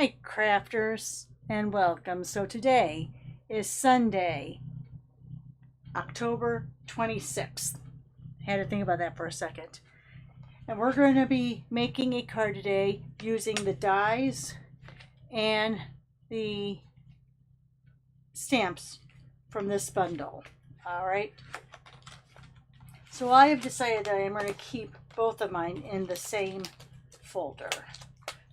Hi crafters and welcome. So today is Sunday, October 26th. I had to think about that for a second. And we're going to be making a card today using the dies and the stamps from this bundle. All right. So I have decided that I'm going to keep both of mine in the same folder,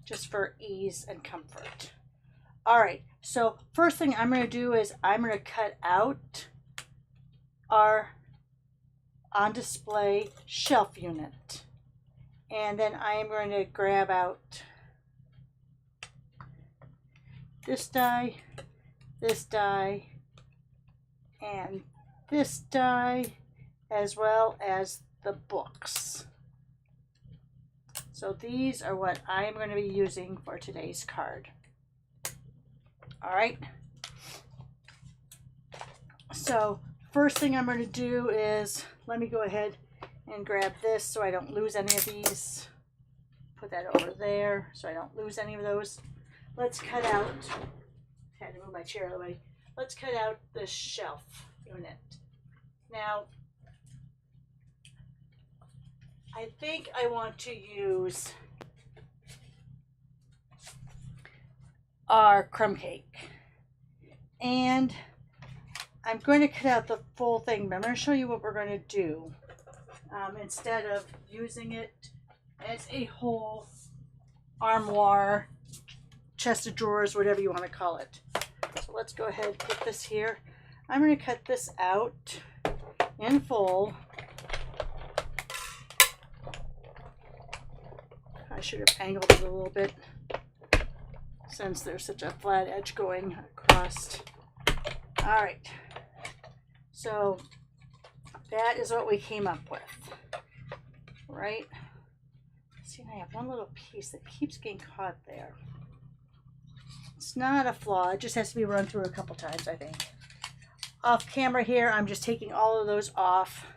just for ease and comfort. All right, so first thing I'm going to do is I'm going to cut out our on display shelf unit. And then I am going to grab out this die, and this die, as well as the books. So these are what I'm going to be using for today's card. All right. So first thing I'm going to do is, let me go ahead and grab this so I don't lose any of these. Put that over there so I don't lose any of those. Let's cut out, I had to move my chair out of the way. Let's cut out the shelf unit. Now, I think I want to use our crumb cake. And I'm going to cut out the full thing, but I'm going to show you what we're going to do instead of using it as a whole armoire, chest of drawers, whatever you want to call it. So let's go ahead and put this here. I'm going to cut this out in full. I should have angled it a little bit since there's such a flat edge going across. All right, so that is what we came up with, right? See, I have one little piece that keeps getting caught there. It's not a flaw, it just has to be run through a couple times, I think. Off camera here, I'm just taking all of those off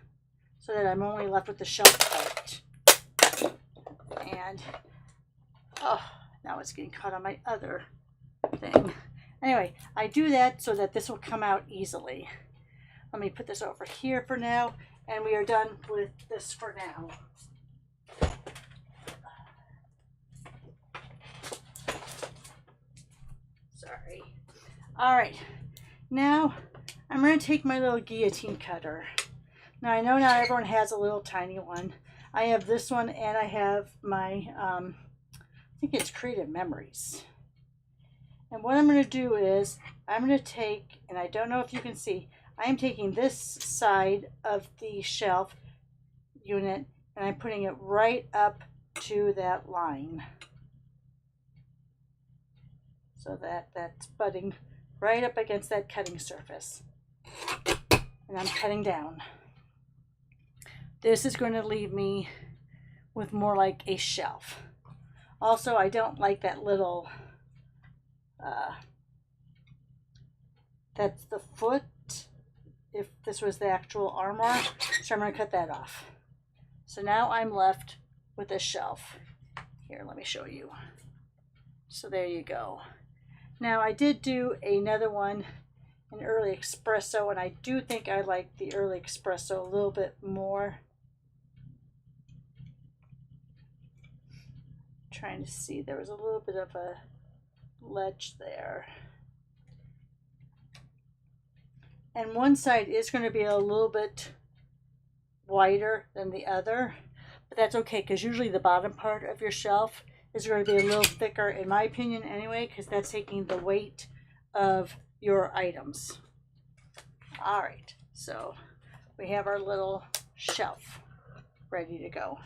so that I'm only left with the shelf part. And oh, now it's getting caught on my other thing. Anyway, I do that so that this will come out easily. Let me put this over here for now, and we are done with this for now. Sorry. All right, now I'm going to take my little guillotine cutter. Now I know not everyone has a little tiny one. I have this one, and I have my, I think it's Creative Memories. And what I'm going to do is, I'm going to take, and I don't know if you can see, I am taking this side of the shelf unit, and I'm putting it right up to that line. So that that's butting right up against that cutting surface. And I'm cutting down. This is going to leave me with more like a shelf. Also, I don't like that little, that's the foot, if this was the actual armoire, so I'm going to cut that off. So now I'm left with a shelf. Here, let me show you. So there you go. Now I did do another one, an Early Espresso, and I do think I like the Early Espresso a little bit more. Trying to see, there was a little bit of a ledge there. And one side is going to be a little bit wider than the other, but that's okay because usually the bottom part of your shelf is going to be a little thicker, in my opinion anyway, because that's taking the weight of your items. All right, so we have our little shelf ready to go.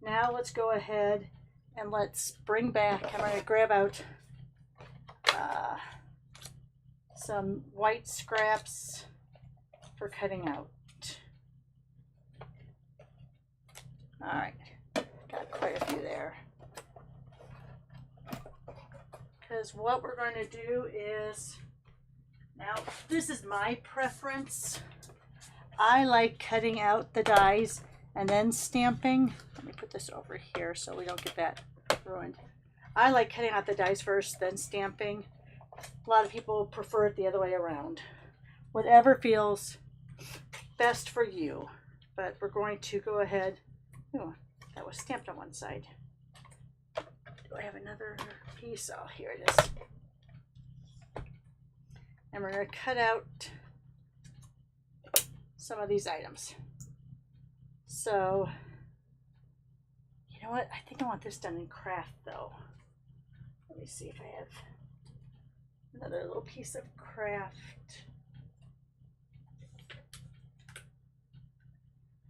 Now let's go ahead and let's bring back, I'm going to grab out some white scraps for cutting out. All right, got quite a few there. Because what we're going to do is, now this is my preference. I like cutting out the dies and then stamping. Let me put this over here so we don't get that ruined. I like cutting out the dies first, then stamping. A lot of people prefer it the other way around. Whatever feels best for you. But we're going to go ahead. Oh, that was stamped on one side. Do I have another piece? Oh, here it is. And we're going to cut out some of these items. So, you know what? I think I want this done in craft though. Let me see if I have another little piece of craft.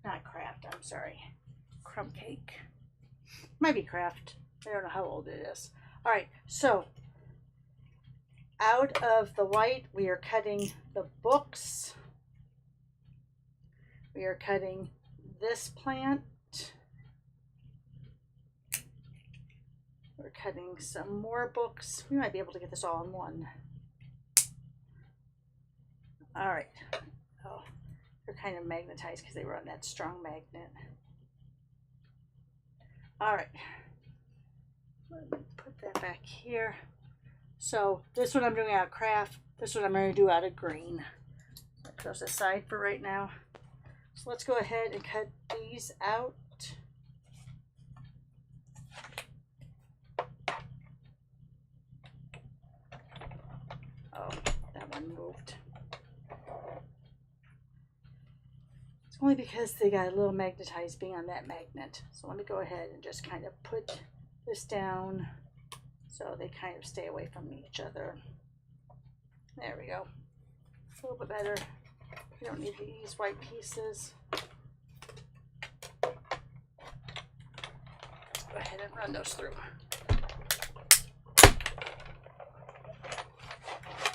Not craft, I'm sorry. Crumb cake. Might be craft. I don't know how old it is. All right, so out of the white, we are cutting the books. We are cutting this plant. We're cutting some more books. We might be able to get this all in one. All right. Oh, they're kind of magnetized because they were on that strong magnet. All right. Let me put that back here. So this one I'm doing out of craft. This one I'm going to do out of green. Put those aside for right now. So let's go ahead and cut these out. Oh, that one moved. It's only because they got a little magnetized being on that magnet. So let me go ahead and just kind of put this down so they kind of stay away from each other. There we go. A little bit better. We don't need these white pieces. Go ahead and run those through.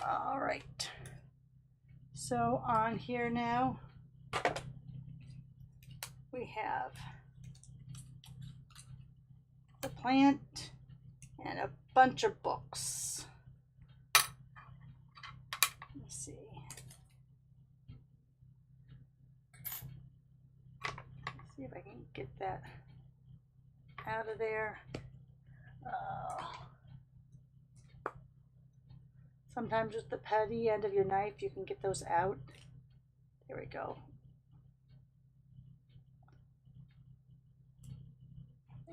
All right. So on here now, we have the plant and a bunch of books. Let's see. Let's see if I can get that out of there. Sometimes with the petty end of your knife, you can get those out. There we go.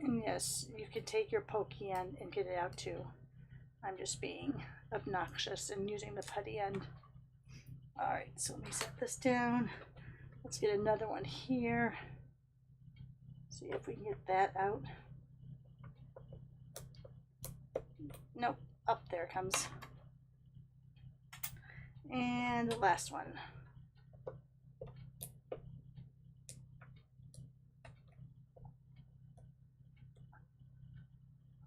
And yes, you can take your pokey end and get it out too. I'm just being obnoxious and using the putty end. All right, so let me set this down. Let's get another one here. See if we can get that out. Nope, up there it comes. And the last one.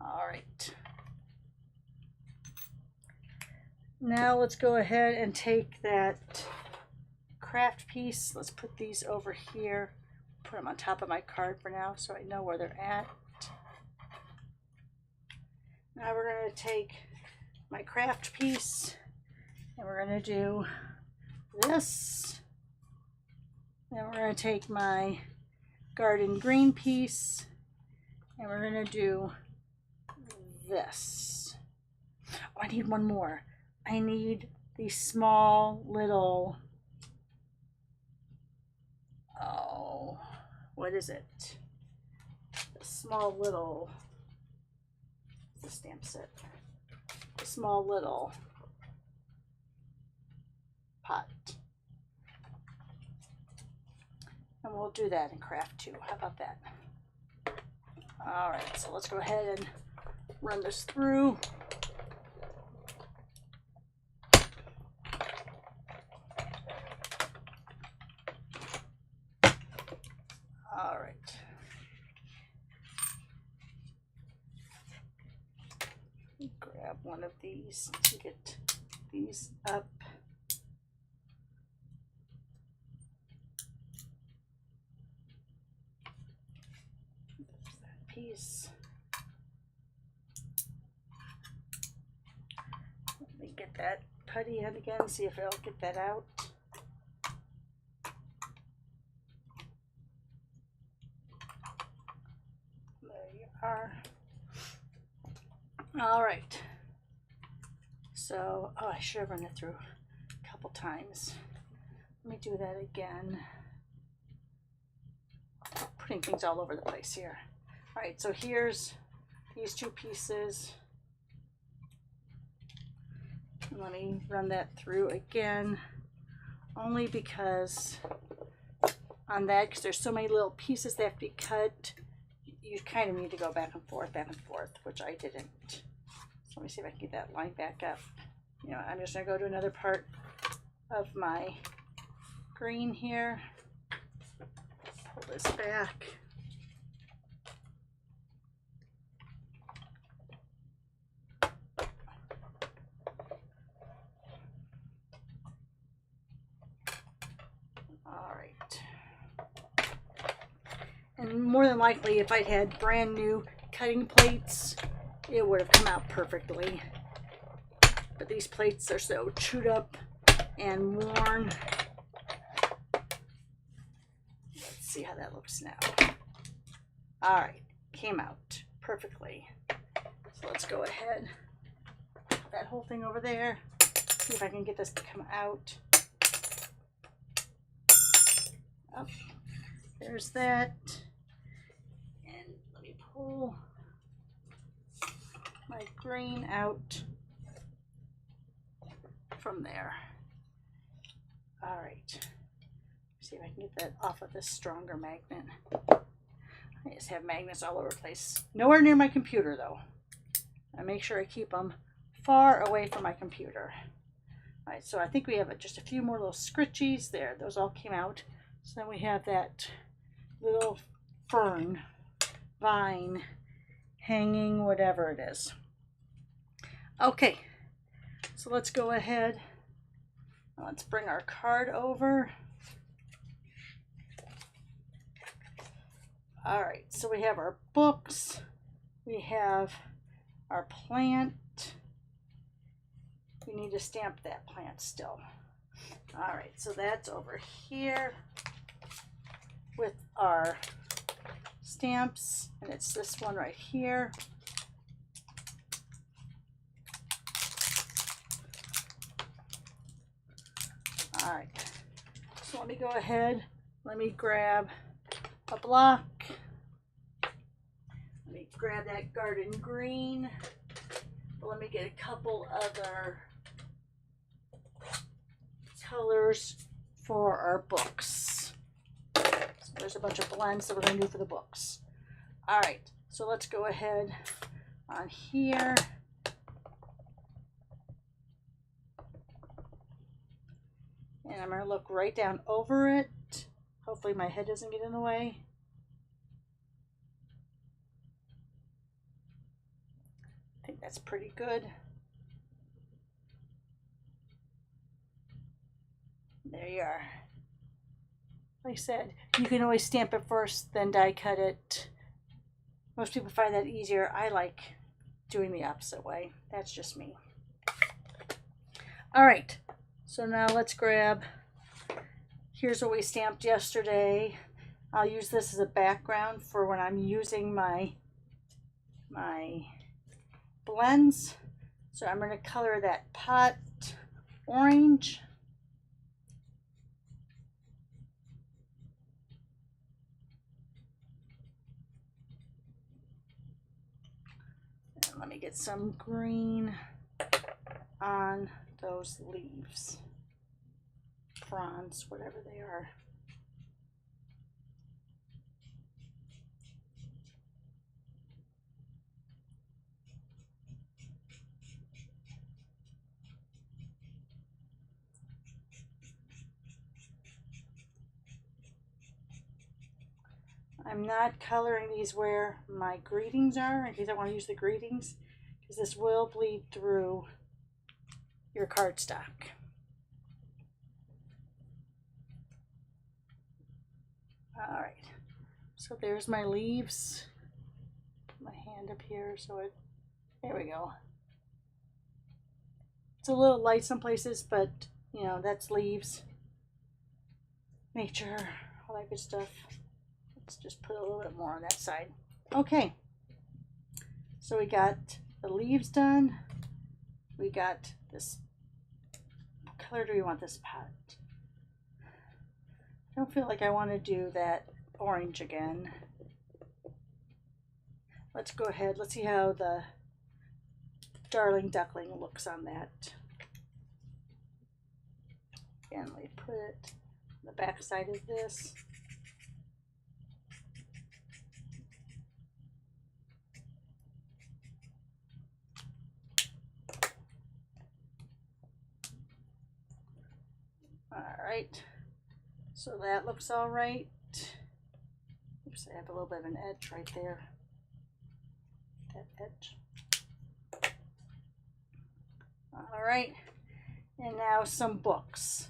All right. Now let's go ahead and take that craft piece. Let's put these over here. Put them on top of my card for now so I know where they're at. Now we're going to take my craft piece and we're going to do this. Then we're going to take my garden green piece and we're going to do this. Oh, I need one more. I need these small little, oh, what is it? The small little, the stamp set. The small little pot. And we'll do that in craft too. How about that? All right, so let's go ahead and run this through. All right. Grab one of these to get these up. There's that piece. Let me get that putty in again, see if it'll get that out. There you are. All right. So, oh, I should have run it through a couple times. Let me do that again. Putting things all over the place here. All right, so here's these two pieces. And let me run that through again, only because on that, because there's so many little pieces that have to be cut, you kind of need to go back and forth, which I didn't. So let me see if I can get that line back up. You know, I'm just going to go to another part of my green here. Pull this back. All right. And more than likely, if I'd had brand new cutting plates, it would have come out perfectly. But these plates are so chewed up and worn. Let's see how that looks now. All right, came out perfectly. So let's go ahead, put that whole thing over there. See if I can get this to come out. Oh, there's that. And let me pull my green out from there. All right. See if I can get that off of this stronger magnet. I just have magnets all over the place. Nowhere near my computer though. I make sure I keep them far away from my computer. All right, so I think we have just a few more little scritchies there. Those all came out. So then we have that little fern, vine, hanging, whatever it is. Okay, so let's go ahead. Let's bring our card over. All right, so we have our books. We have our plant. We need to stamp that plant still. All right, so that's over here with our stamps, and it's this one right here. All right, so let me go ahead, let me grab a block. Let me grab that garden green. Let me get a couple other colors for our books. So there's a bunch of blends that we're going to do for the books. All right, so let's go ahead on here. And I'm going to look right down over it. Hopefully my head doesn't get in the way. I think that's pretty good. There you are. Like I said, you can always stamp it first, then die cut it. Most people find that easier. I like doing the opposite way. That's just me. All right, so now let's grab, here's what we stamped yesterday. I'll use this as a background for when I'm using my blends. So I'm going to color that pot orange. And let me get some green on those leaves, fronds, whatever they are. I'm not coloring these where my greetings are in case I want to use the greetings, because this will bleed through your cardstock. All right, so there's my leaves. Put my hand up here so it, there we go. It's a little light some places, but you know, that's leaves, nature, all that good stuff. Let's just put a little bit more on that side. Okay, so we got the leaves done. We got this. What color do we want this pot? I don't feel like I want to do that orange again. Let's go ahead. Let's see how the Darling Duckling looks on that. Again, we put it on the back side of this. All right. So that looks all right. Oops, I have a little bit of an edge right there. That edge. All right, and now some books.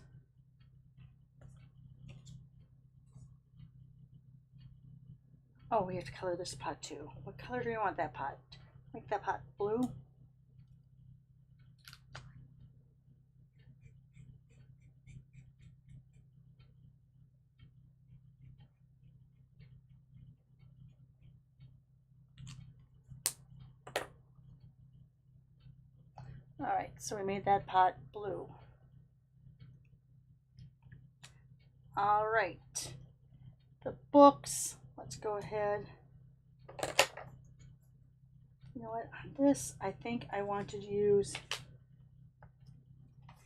Oh, we have to color this pot too. What color do we want that pot? Make that pot blue. All right, so we made that pot blue. All right, the books, let's go ahead. You know what, on this, I think I want to use,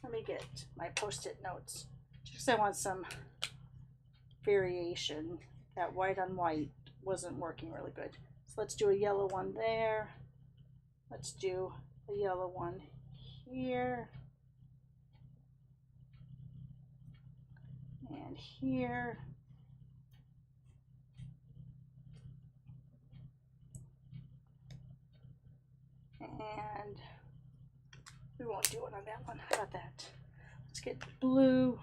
let me get my Post-it notes, just I want some variation. That white on white wasn't working really good. So let's do a yellow one there. Let's do a yellow one here. And here. And we won't do it on that one. How about that? Let's get blue.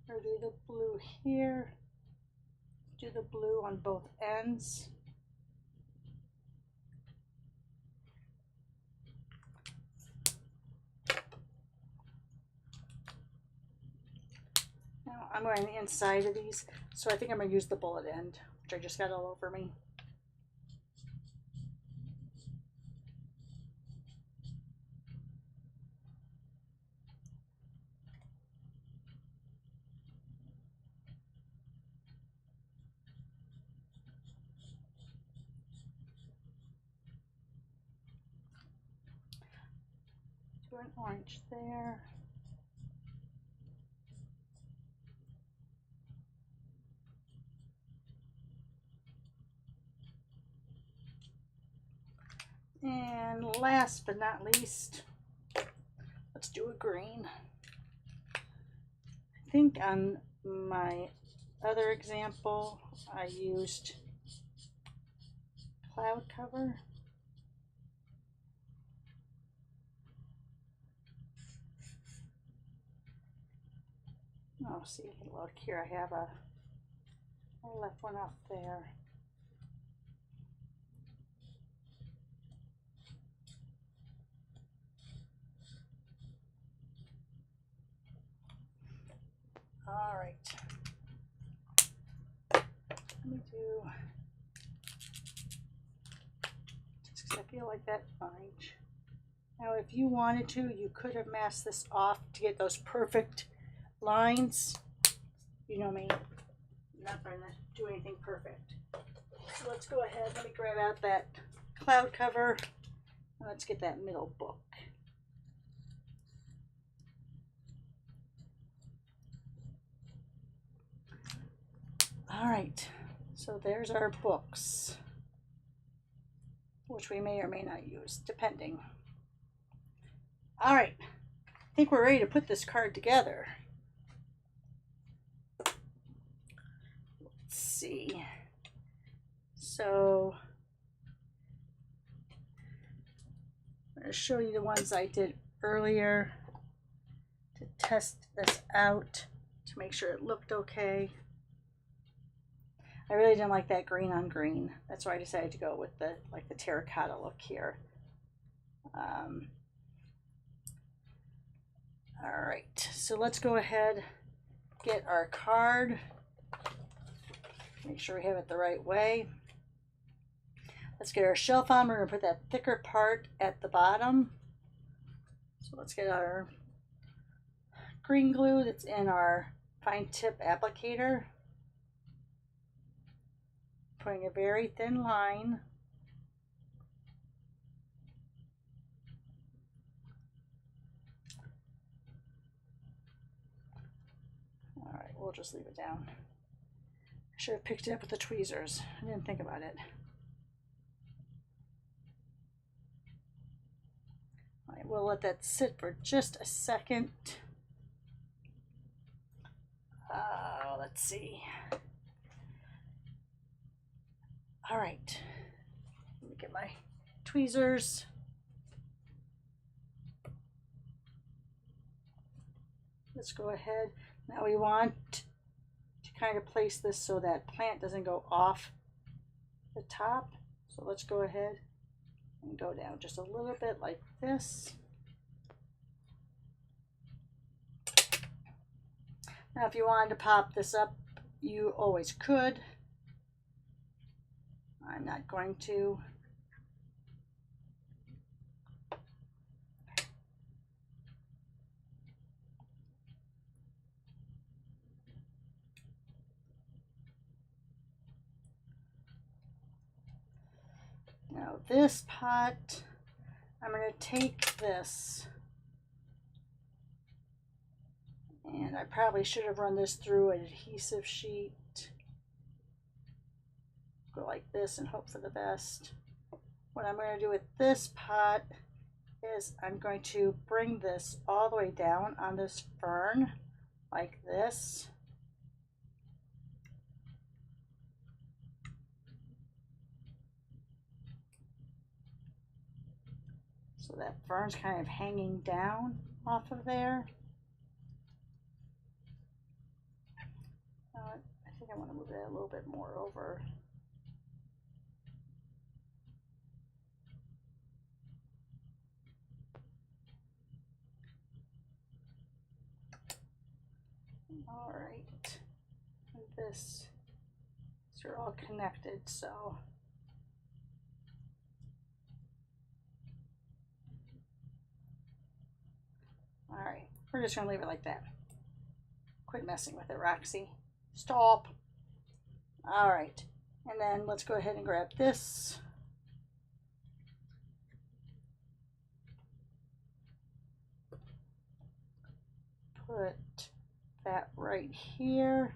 Or do the blue here. Do the blue on both ends. Now I'm going the inside of these, so I think I'm going to use the bullet end, which I just got all over me. Do an orange there. And last but not least, let's do a green. I think on my other example, I used cloud cover. Oh, see, look here, I have I left one off there. All right. Let me do, just because I feel like that orange. Now, if you wanted to, you could have masked this off to get those perfect lines. You know me, I'm not going to do anything perfect. So let's go ahead, let me grab out that cloud cover, and let's get that middle book. All right, so there's our books, which we may or may not use, depending. All right, I think we're ready to put this card together. Let's see. So I'm going to show you the ones I did earlier to test this out to make sure it looked okay. I really didn't like that green on green. That's why I decided to go with the terracotta look here. All right, so let's go ahead, get our card. Make sure we have it the right way. Let's get our shelf on. We're going to put that thicker part at the bottom. So let's get our green glue that's in our fine tip applicator. Putting a very thin line. All right, we'll just leave it down. I should have picked it up with the tweezers. I didn't think about it. All right, we'll let that sit for just a second. Let's see. All right, let me get my tweezers. Let's go ahead. Now we want to kind of place this so that plant doesn't go off the top. So let's go ahead and go down just a little bit like this. Now if you wanted to pop this up, you always could. I'm not going to. Now this pot, I'm going to take this, and I probably should have run this through an adhesive sheet. Go like this and hope for the best. What I'm going to do with this pot is I'm going to bring this all the way down on this fern like this. So that fern's kind of hanging down off of there. I think I want to move it a little bit more over. All right, and these are all connected, so all right, we're just gonna leave it like that. Quit messing with it, Roxy. Stop. All right, and then let's go ahead and grab this. Put that right here.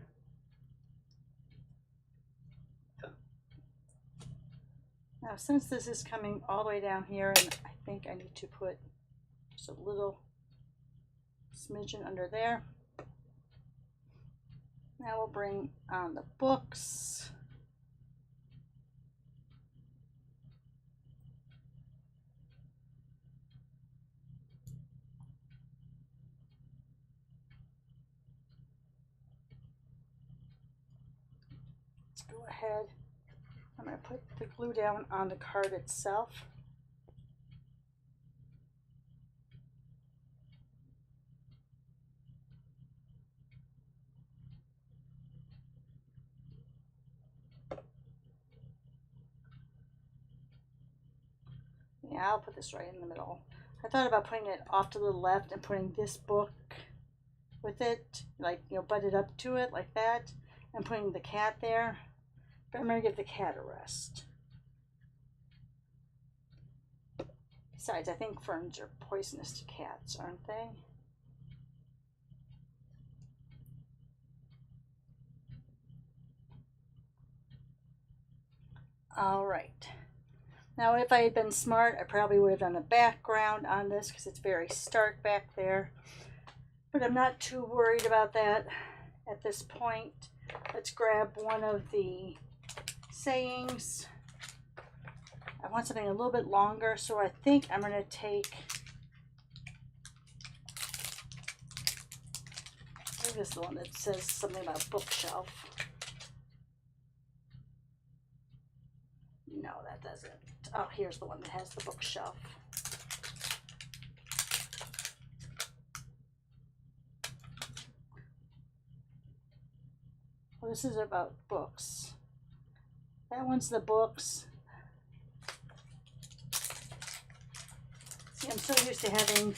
Now, since this is coming all the way down here, and I think I need to put just a little smidgen under there. Now we'll bring on the books. Let's go ahead. I'm going to put the glue down on the card itself. Yeah, I'll put this right in the middle. I thought about putting it off to the left and putting this book with it, like, you know, butted up to it like that, and putting the cat there. But I'm going to give the cat a rest. Besides, I think ferns are poisonous to cats, aren't they? All right. Now, if I had been smart, I probably would have done a background on this because it's very stark back there. But I'm not too worried about that at this point. Let's grab one of the sayings. I want something a little bit longer, so I think I'm going to take, I think this is the one that says something about bookshelf. No, that doesn't. Oh, here's the one that has the bookshelf. Well, this is about books. That one's the books. I'm so used to having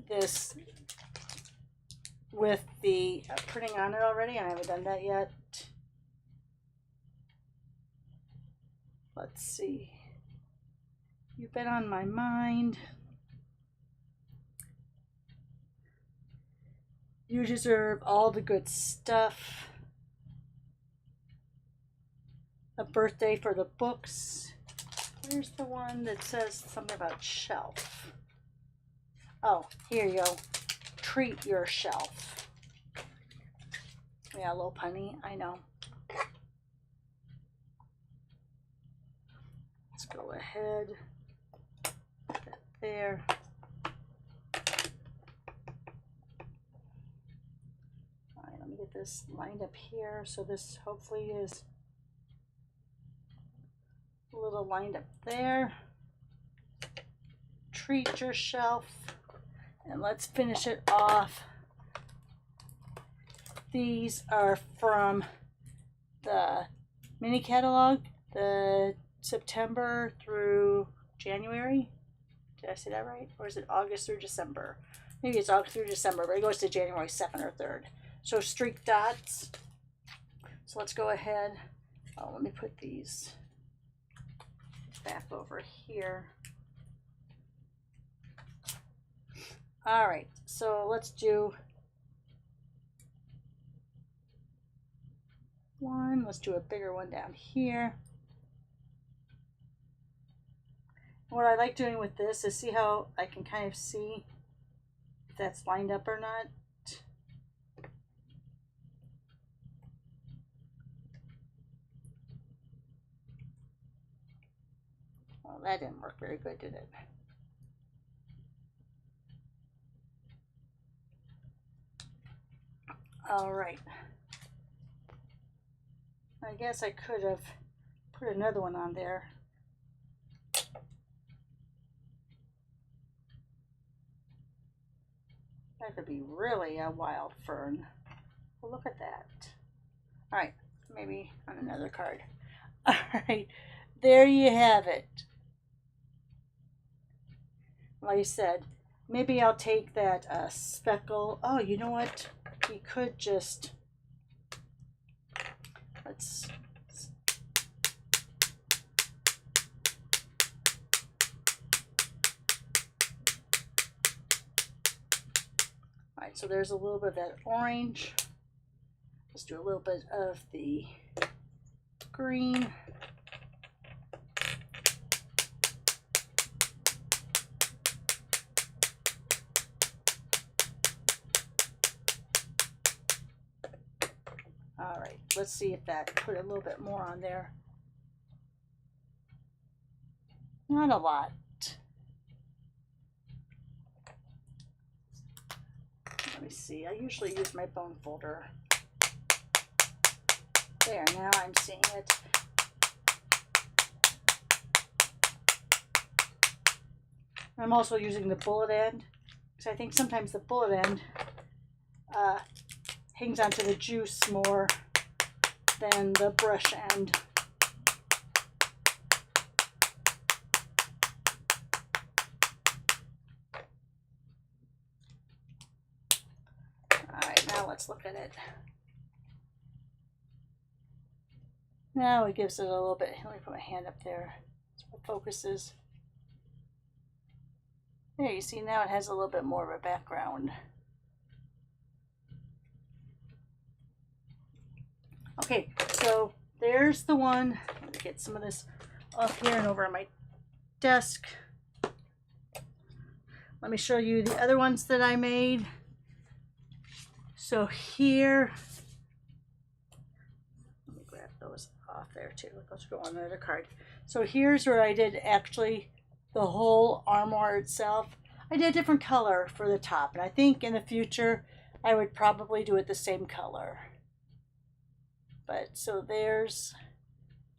this with the printing on it already. I haven't done that yet. Let's see. You've been on my mind. You deserve all the good stuff. A birthday for the books. Where's the one that says something about shelf? Oh, here you go. Treat your shelf. Yeah, little punny, I know. Let's go ahead. Put that there. All right, let me get this lined up here. So this hopefully is a little lined up there. Treat your shelf. And let's finish it off. These are from the mini catalog, the September through January. Did I say that right? Or is it August through December? Maybe it's August through December, but it goes to January 2nd or 3rd. So streak dots. So let's go ahead. Oh, let me put these back over here. All right, so let's do one. Let's do a bigger one down here. What I like doing with this is see how I can kind of see if that's lined up or not. Well, that didn't work very good, did it? All right. I guess I could have put another one on there. That could be really a wild fern. Well, look at that. All right, maybe on another card. All right, there you have it. Like I said, maybe I'll take that speckle. Oh, you know what? We could just, let's, all right, so there's a little bit of that orange. Let's do a little bit of the green. All right, let's see if that put a little bit more on there. Not a lot. Let me see, I usually use my bone folder. There, now I'm seeing it. I'm also using the bullet end because I think sometimes the bullet end hangs onto the juice more than the brush end. All right, now let's look at it. Now it gives it a little bit. Let me put my hand up there so it focuses. There, you see now it has a little bit more of a background. Okay, so there's the one. Let me get some of this off here and over on my desk. Let me show you the other ones that I made. So here, let me grab those off there too. Let's go on another card. So here's where I did actually the whole armoire itself. I did a different color for the top, and I think in the future I would probably do it the same color. But so there's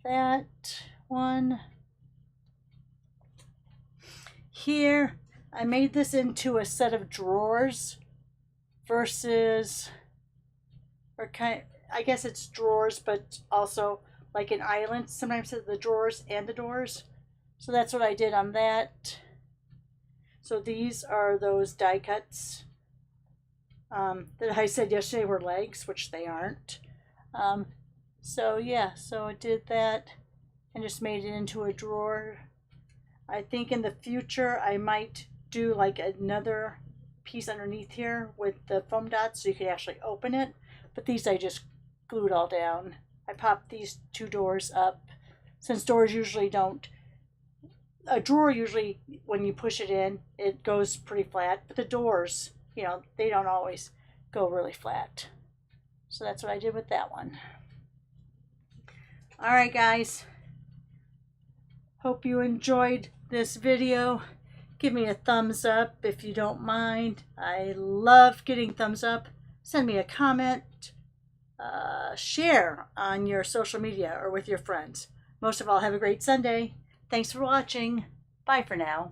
that one. Here I made this into a set of drawers versus, or I guess it's drawers, but also like an island. Sometimes it's the drawers and the doors. So that's what I did on that. So these are those die cuts that I said yesterday were legs, which they aren't. So yeah, so I did that and just made it into a drawer. I think in the future I might do like another piece underneath here with the foam dots so you could actually open it. But these I just glued all down. I popped these two doors up. Since doors usually don't, a drawer usually when you push it in, it goes pretty flat. But the doors, you know, they don't always go really flat. So that's what I did with that one. All right, guys. Hope you enjoyed this video. Give me a thumbs up if you don't mind. I love getting thumbs up. Send me a comment. Share on your social media or with your friends. Most of all, have a great Sunday. Thanks for watching. Bye for now.